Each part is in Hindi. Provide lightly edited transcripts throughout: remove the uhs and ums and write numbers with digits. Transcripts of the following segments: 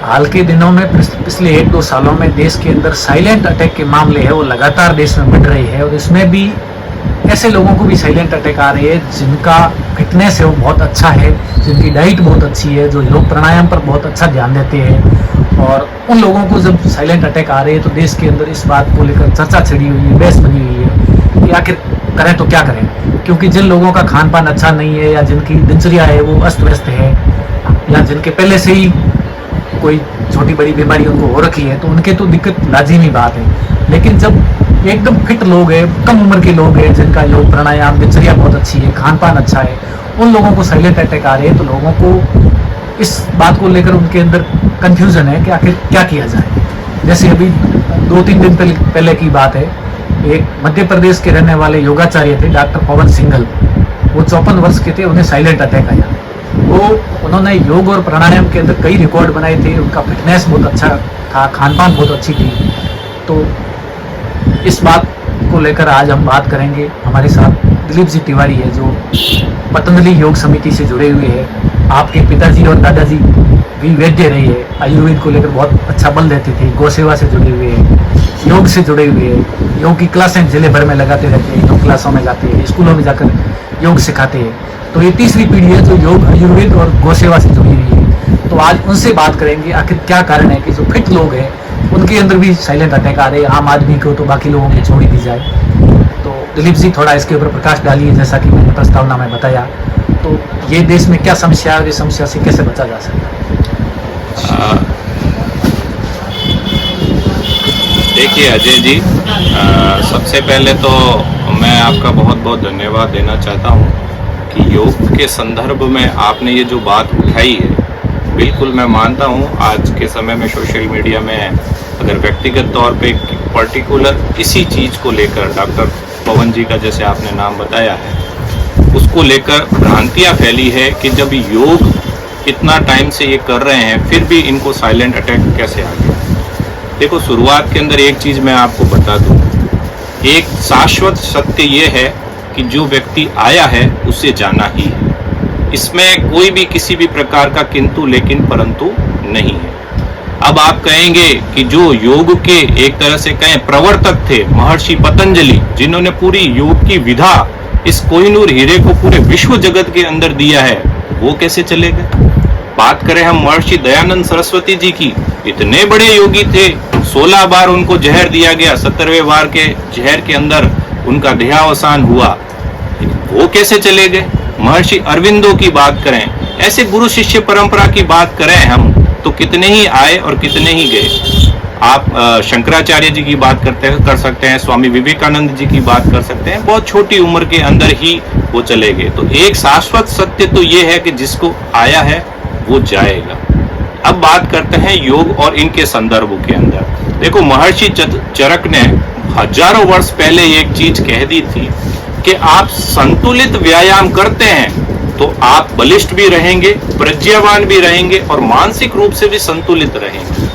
हाल के दिनों में पिछले 1-2 सालों में देश के अंदर साइलेंट अटैक के मामले है वो लगातार देश में बढ़ रही है, और इसमें भी ऐसे लोगों को भी साइलेंट अटैक आ रही है जिनका फिटनेस है वो बहुत अच्छा है, जिनकी डाइट बहुत अच्छी है, जो योग प्राणायाम पर बहुत अच्छा ध्यान देते हैं। और उन लोगों को जब साइलेंट अटैक आ रहे हैं तो देश के अंदर इस बात को लेकर चर्चा छिड़ी हुई है, बहस बनी हुई है कि आखिर करें तो क्या करें। क्योंकि जिन लोगों का खान पान अच्छा नहीं है या जिनकी दिनचर्या है वो अस्त व्यस्त है, या जिनके पहले से ही कोई छोटी बड़ी बीमारी उनको हो रखी है, तो उनके तो दिक्कत लाजिमी बात है। लेकिन जब एकदम फिट लोग हैं, कम उम्र के लोग हैं, जिनका योग प्राणायाम दिनचर्या बहुत अच्छी है, खान पान अच्छा है, उन लोगों को साइलेंट अटैक आ रहे हैं, तो लोगों को इस बात को लेकर उनके अंदर कंफ्यूजन है कि आखिर क्या किया जाए। जैसे अभी 2-3 दिन पहले की बात है, एक मध्य प्रदेश के रहने वाले योगाचार्य थे डॉक्टर पवन सिंघल, वो 54 वर्ष के थे, उन्हें साइलेंट अटैक आया। वो उन्होंने योग और प्राणायाम के अंदर कई रिकॉर्ड बनाए थे, उनका फिटनेस बहुत अच्छा था, खान पान बहुत अच्छी थी। तो इस बात को लेकर आज हम बात करेंगे। हमारे साथ दिलीप जी तिवारी है जो पतंजलि योग समिति से जुड़े हुए हैं। आपके पिताजी और दादाजी भी वैद्य रहे हैं, आयुर्वेद को लेकर बहुत अच्छा बल देते थे, गौ सेवा से जुड़े हुए हैं, योग से जुड़े हुए हैं, योग की क्लासें जिले भर में लगाते रहते हैं, योग क्लासों में जाते हैं, स्कूलों में जाकर योग सिखाते हैं। तो ये तीसरी पीढ़ी है जो योग आयुर्वेद और गौ सेवा से जुड़ी हुई है। तो आज उनसे बात करेंगे आखिर क्या कारण है कि जो फिट लोग हैं उनके अंदर भी साइलेंट अटैक आ रहे हैं, आम आदमी को तो बाकी लोगों की छोड़ ही दी जाए। तो दिलीप जी थोड़ा इसके ऊपर प्रकाश डालिए, जैसा कि मैंने प्रस्तावना में बताया। तो ये देश में क्या समस्या है और इस समस्या से कैसे बचा जा सकता है? देखिए अजय जी, सबसे पहले तो मैं आपका बहुत बहुत धन्यवाद देना चाहता हूँ कि योग के संदर्भ में आपने ये जो बात उठाई है, बिल्कुल मैं मानता हूँ आज के समय में सोशल मीडिया में अगर व्यक्तिगत तौर पे पर्टिकुलर इसी चीज़ को लेकर डॉक्टर पवन जी का जैसे आपने नाम बताया है, उसको लेकर भ्रांतियाँ फैली है कि जब योग इतना टाइम से ये कर रहे हैं फिर भी इनको साइलेंट अटैक कैसे आ गया। देखो, शुरुआत के अंदर एक चीज़ मैं आपको बता दूँ, एक शाश्वत सत्य ये है कि जो व्यक्ति आया है उसे जाना ही है। इसमें कोई भी किसी भी प्रकार का किंतु लेकिन परंतु नहीं है। अब आप कहेंगे कि जो योग के एक तरह से कहें प्रवर्तक थे महर्षि पतंजलि, जिन्होंने पूरी योग की विधा इस कोहिनूर हीरे को पूरे विश्व जगत के अंदर दिया है, वो कैसे चले गए। बात करें हम महर्षि दयानंद सरस्वती जी की, इतने बड़े योगी थे, 16 बार उनको जहर दिया गया, 17वें बार के जहर के अंदर उनका देहावसान हुआ, वो कैसे चले गए। महर्षि अरविंदो की बात करें, ऐसे गुरु शिष्य परंपरा की बात करें हम, तो कितने ही आए और कितने ही गए। आप शंकराचार्य जी की बात कर सकते हैं, स्वामी विवेकानंद जी की बात कर सकते हैं, बहुत छोटी उम्र के अंदर ही वो चले गए। तो एक शाश्वत सत्य तो ये है कि जिसको आया है वो जाएगा। अब बात करते हैं योग और इनके संदर्भों के अंदर। देखो, महर्षि चरक ने हजारों वर्ष पहले एक चीज कह दी थी कि आप संतुलित व्यायाम करते हैं तो आप बलिष्ठ भी रहेंगे, प्रज्ञावान भी रहेंगे और मानसिक रूप से भी संतुलित रहेंगे।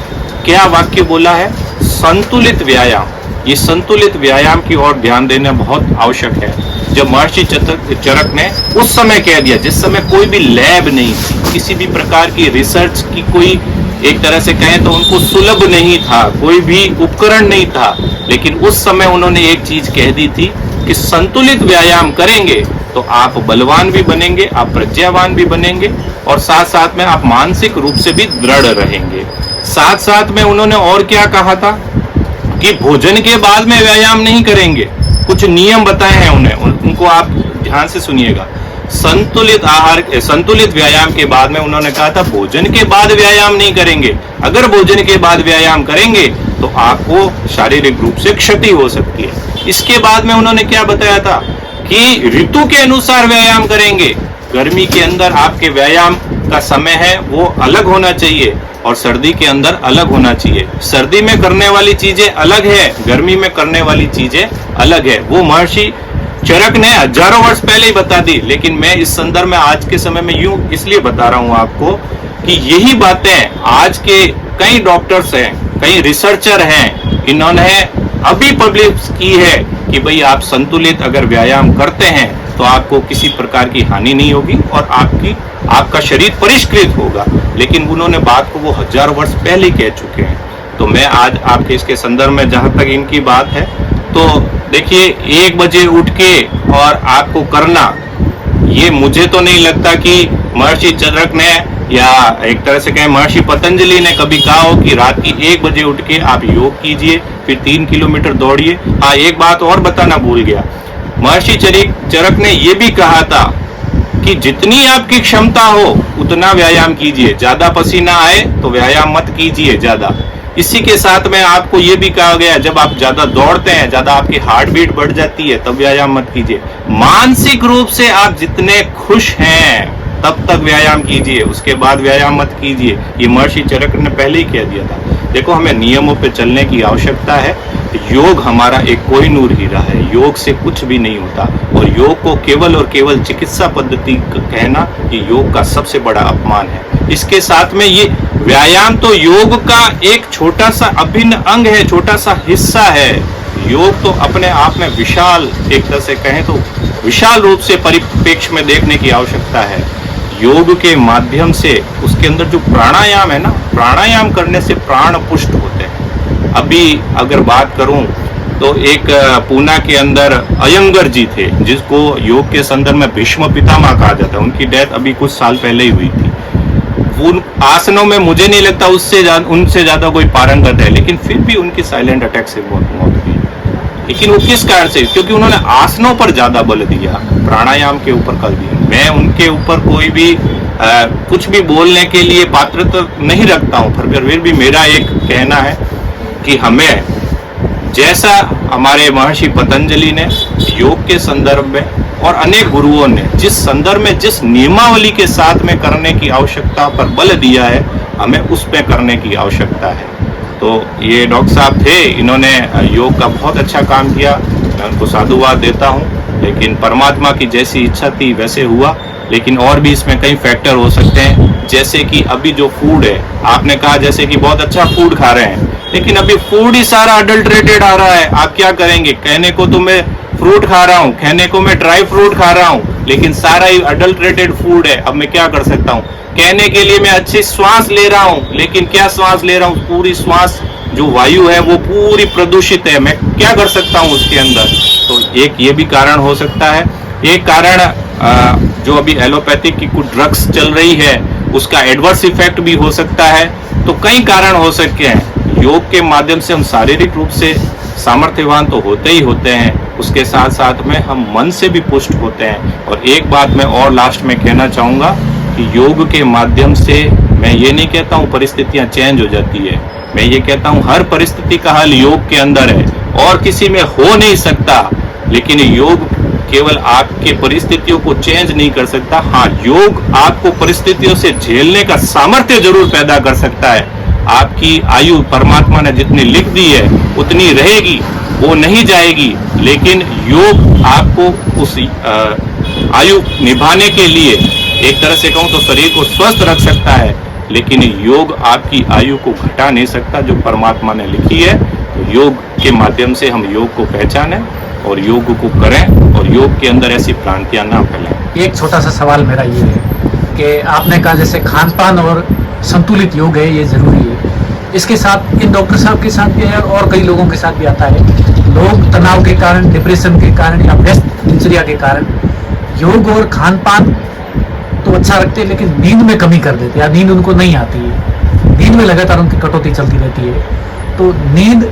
क्या वाक्य बोला है? संतुलित व्यायाम। ये संतुलित व्यायाम की ओर ध्यान देना बहुत आवश्यक है। जब महर्षि चरक ने उस समय कह दिया, जिस समय कोई भी लैब नहीं थी, किसी भी प्रकार की रिसर्च की कोई एक तरह से कहें तो उनको सुलभ नहीं था, कोई भी उपकरण नहीं था, लेकिन उस समय उन्होंने एक चीज कह दी थी कि संतुलित व्यायाम करेंगे तो आप बलवान भी बनेंगे, आप प्रज्ञावान भी बनेंगे और साथ साथ में आप मानसिक रूप से भी दृढ़ रहेंगे। साथ साथ में उन्होंने और क्या कहा था कि भोजन के बाद में व्यायाम नहीं करेंगे। कुछ नियम बताए हैं उनको आप ध्यान से सुनिएगा। संतुलित आहार, संतुलित व्यायाम के बाद में उन्होंने कहा था भोजन के बाद व्यायाम नहीं करेंगे। अगर भोजन के बाद व्यायाम करेंगे तो आपको शारीरिक रूप से क्षति हो सकती है। इसके बाद में उन्होंने क्या बताया था कि ऋतु के अनुसार व्यायाम करेंगे। गर्मी के अंदर आपके व्यायाम का समय है वो अलग होना चाहिए और सर्दी के अंदर अलग होना चाहिए। सर्दी में करने वाली चीजें अलग है, गर्मी में करने वाली चीजें अलग है। वो महर्षि चरक ने हजारों वर्ष पहले ही बता दी, लेकिन मैं इस संदर्भ में आज के समय में यूं इसलिए बता रहा हूं आपको कि यही बातें आज के कई डॉक्टर्स हैं, कई रिसर्चर हैं, इन्होंने अभी पब्लिश की है कि भाई आप संतुलित अगर व्यायाम करते हैं तो आपको किसी प्रकार की हानि नहीं होगी और आपका शरीर परिष्कृत होगा। लेकिन उन्होंने बात को वो हजारों वर्ष पहले कह चुके हैं। तो मैं आज आपके इसके संदर्भ में जहां तक इनकी बात है, तो देखिए 1 बजे उठ के और आपको करना, ये मुझे तो नहीं लगता कि महर्षि चरक ने या एक तरह से कहें महर्षि पतंजलि ने कभी कहा हो कि रात की 1 बजे उठ के आप योग कीजिए, फिर 3 किलोमीटर दौड़िए। हाँ, एक बात और बताना भूल गया, महर्षि चरक ने यह भी कहा था कि जितनी आपकी क्षमता हो उतना व्यायाम कीजिए, ज्यादा पसीना आए तो व्यायाम मत कीजिए ज्यादा। इसी के साथ में आपको ये भी कहा गया, जब आप ज्यादा दौड़ते हैं, ज्यादा आपकी हार्ट बीट बढ़ जाती है, तब व्यायाम मत कीजिए। मानसिक रूप से आप जितने खुश हैं तब तक व्यायाम कीजिए, उसके बाद व्यायाम मत कीजिए। ये महर्षि चरक ने पहले ही कह दिया था। देखो, हमें नियमों पे चलने की आवश्यकता है। योग हमारा एक कोहिनूर हीरा है, योग से कुछ भी नहीं होता। और योग को केवल और केवल चिकित्सा पद्धति कहना ये योग का सबसे बड़ा अपमान है। इसके साथ में ये व्यायाम तो योग का एक छोटा सा अभिन्न अंग है, छोटा सा हिस्सा है। योग तो अपने आप में विशाल, एक तरह से कहें तो विशाल रूप से परिप्रेक्ष्य में देखने की आवश्यकता है। योग के माध्यम से उसके अंदर जो प्राणायाम है ना, प्राणायाम करने से प्राण पुष्ट होते हैं। अभी अगर बात करूं तो एक पूना के अंदर अयंगर जी थे, जिसको योग के संदर्भ में भीष्म पितामह कहा जाता है। उनकी डेथ अभी कुछ साल पहले ही हुई थी। उन आसनों में मुझे नहीं लगता उनसे ज्यादा कोई पारंगत है, लेकिन फिर भी उनकी साइलेंट अटैक से मौत हुई। लेकिन वो किस कारण से? क्योंकि उन्होंने आसनों पर ज्यादा बल दिया, प्राणायाम के ऊपर कर दिया। मैं उनके ऊपर कोई भी कुछ भी बोलने के लिए पात्र तो नहीं रखता हूं, फिर भी मेरा एक कहना है कि हमें जैसा हमारे महर्षि पतंजलि ने योग के संदर्भ में और अनेक गुरुओं ने जिस संदर्भ में, जिस नियमावली के साथ में करने की आवश्यकता पर बल दिया है, हमें उस पे करने की आवश्यकता है। तो ये डॉक्टर साहब थे, इन्होंने योग का बहुत अच्छा काम किया, मैं उनको साधुवाद देता हूँ। लेकिन परमात्मा की जैसी इच्छा थी वैसे हुआ। लेकिन और भी इसमें कई फैक्टर हो सकते हैं, जैसे कि अभी जो फूड है, आपने कहा जैसे कि बहुत अच्छा फूड खा रहे हैं, लेकिन अभी फूड ही सारा अडल्ट्रेटेड आ रहा है। आप क्या करेंगे? कहने को तो मैं फ्रूट खा रहा हूँ, कहने को मैं ड्राई फ्रूट खा रहा हूँ, लेकिन सारा ही अडल्ट्रेटेड फूड है। अब मैं क्या कर सकता हूँ? कहने के लिए मैं अच्छी श्वास ले रहा हूँ, लेकिन क्या श्वास ले रहा हूँ? पूरी श्वास जो वायु है वो पूरी प्रदूषित है। मैं क्या कर सकता हूँ उसके अंदर? तो एक ये भी कारण हो सकता है। एक कारण जो अभी एलोपैथिक की कुछ ड्रग्स चल रही है, उसका एडवर्स इफेक्ट भी हो सकता है। तो कई कारण हो सकते हैं। योग के माध्यम से हम शारीरिक रूप से सामर्थ्यवान तो होते ही होते हैं, उसके साथ साथ में हम मन से भी पुष्ट होते हैं। और एक बात मैं और लास्ट में कहना चाहूँगा कि योग के माध्यम से मैं ये नहीं कहता हूँ परिस्थितियाँ चेंज हो जाती है, मैं ये कहता हूँ हर परिस्थिति का हल योग के अंदर है और किसी में हो नहीं सकता। लेकिन योग केवल आपके परिस्थितियों को चेंज नहीं कर सकता। हाँ, योग आपको परिस्थितियों से झेलने का सामर्थ्य जरूर पैदा कर सकता है। आपकी आयु परमात्मा ने जितनी लिख दी है उतनी रहेगी, वो नहीं जाएगी। लेकिन योग आपको उस आयु निभाने के लिए, एक तरह से कहूँ तो शरीर को स्वस्थ रख सकता है, लेकिन योग आपकी आयु को घटा नहीं सकता जो परमात्मा ने लिखी है। तो योग के माध्यम से हम योग को पहचानें और योग को करें और योग के अंदर ऐसी भ्रांतियां ना फैलाएं। एक छोटा सा सवाल मेरा ये है कि आपने कहा जैसे खान पान और संतुलित योग है, ये जरूरी है। इसके साथ इन डॉक्टर साहब के साथ भी है और कई लोगों के साथ भी आता है, लोग तनाव के कारण, डिप्रेशन के कारण या व्यस्त दिनचर्या के कारण योग और खान पान तो अच्छा रखते हैं, लेकिन नींद में कमी कर देते हैं या नींद उनको नहीं आती है, नींद में लगातार उनकी कटौती चलती रहती है। तो नींद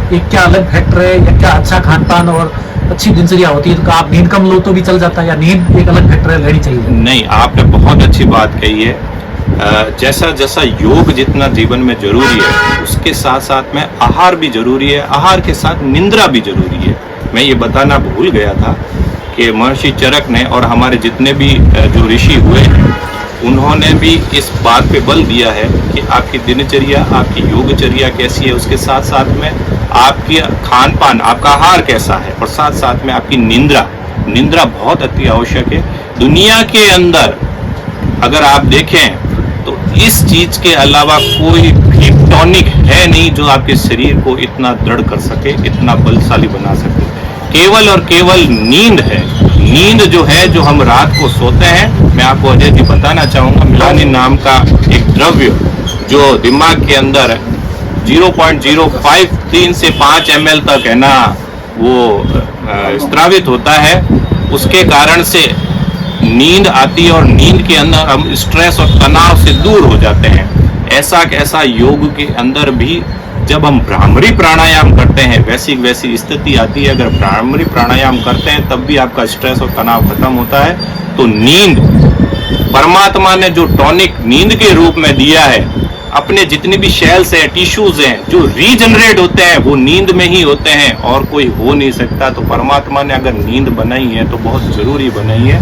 एक क्या अलग फैक्टर है या क्या अच्छा खान पान और अच्छी दिनचर्या होती है तो आप नींद कम लो तो भी चल जाता है, या नींद एक अलग फैक्टर है, लेनी चाहिए? नहीं, आपने बहुत अच्छी बात कही है। जैसा जैसा योग जितना जीवन में जरूरी है, उसके साथ साथ में आहार भी जरूरी है, आहार के साथ निंद्रा भी जरूरी है। मैं ये बताना भूल गया था कि महर्षि चरक ने और हमारे जितने भी जो ऋषि हुए हैं, उन्होंने भी इस बात पे बल दिया है कि आपकी दिनचर्या, आपकी योगचर्या कैसी है, उसके साथ साथ में आपकी खान पान, आपका आहार कैसा है, और साथ साथ में आपकी निंद्रा बहुत अति आवश्यक है। दुनिया के अंदर अगर आप देखें तो इस चीज के अलावा कोई भी टॉनिक है नहीं जो आपके शरीर को इतना दृढ़ कर सके, इतना बलशाली बना सके। केवल और केवल नींद है। नींद जो है, जो हम रात को सोते हैं, मैं आपको अजय जी बताना चाहूंगा, मिलानी नाम का एक द्रव्य जो दिमाग के अंदर 0.053 से 5 ml तक है ना वो स्रावित होता है, उसके कारण से नींद आती है और नींद के अंदर हम स्ट्रेस और तनाव से दूर हो जाते हैं। ऐसा योग के अंदर भी जब हम भ्रामरी प्राणायाम करते हैं वैसी स्थिति आती है। अगर भ्रामरी प्राणायाम करते हैं तब भी आपका स्ट्रेस और तनाव खत्म होता है। तो नींद परमात्मा ने जो टॉनिक नींद के रूप में दिया है, अपने जितने भी सेल्स हैं, टिश्यूज हैं जो रीजनरेट होते हैं वो नींद में ही होते हैं और कोई हो नहीं सकता। तो परमात्मा ने अगर नींद बनाई है तो बहुत जरूरी बनाई है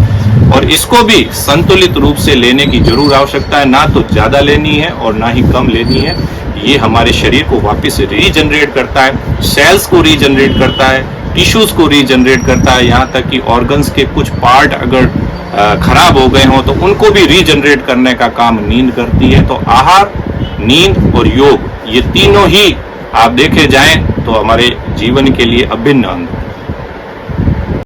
और इसको भी संतुलित रूप से लेने की जरूर आवश्यकता है। ना तो ज्यादा लेनी है और ना ही कम लेनी है। ये हमारे शरीर को वापस रीजनरेट करता है, सेल्स को रीजनरेट करता है, टिश्यूज को रीजनरेट करता है, यहाँ तक कि ऑर्गन्स के कुछ पार्ट अगर खराब हो गए हों तो उनको भी रीजनरेट करने का काम नींद करती है। तो आहार, नींद और योग ये तीनों ही आप देखे जाएं तो हमारे जीवन के लिए अभिन्न अंग।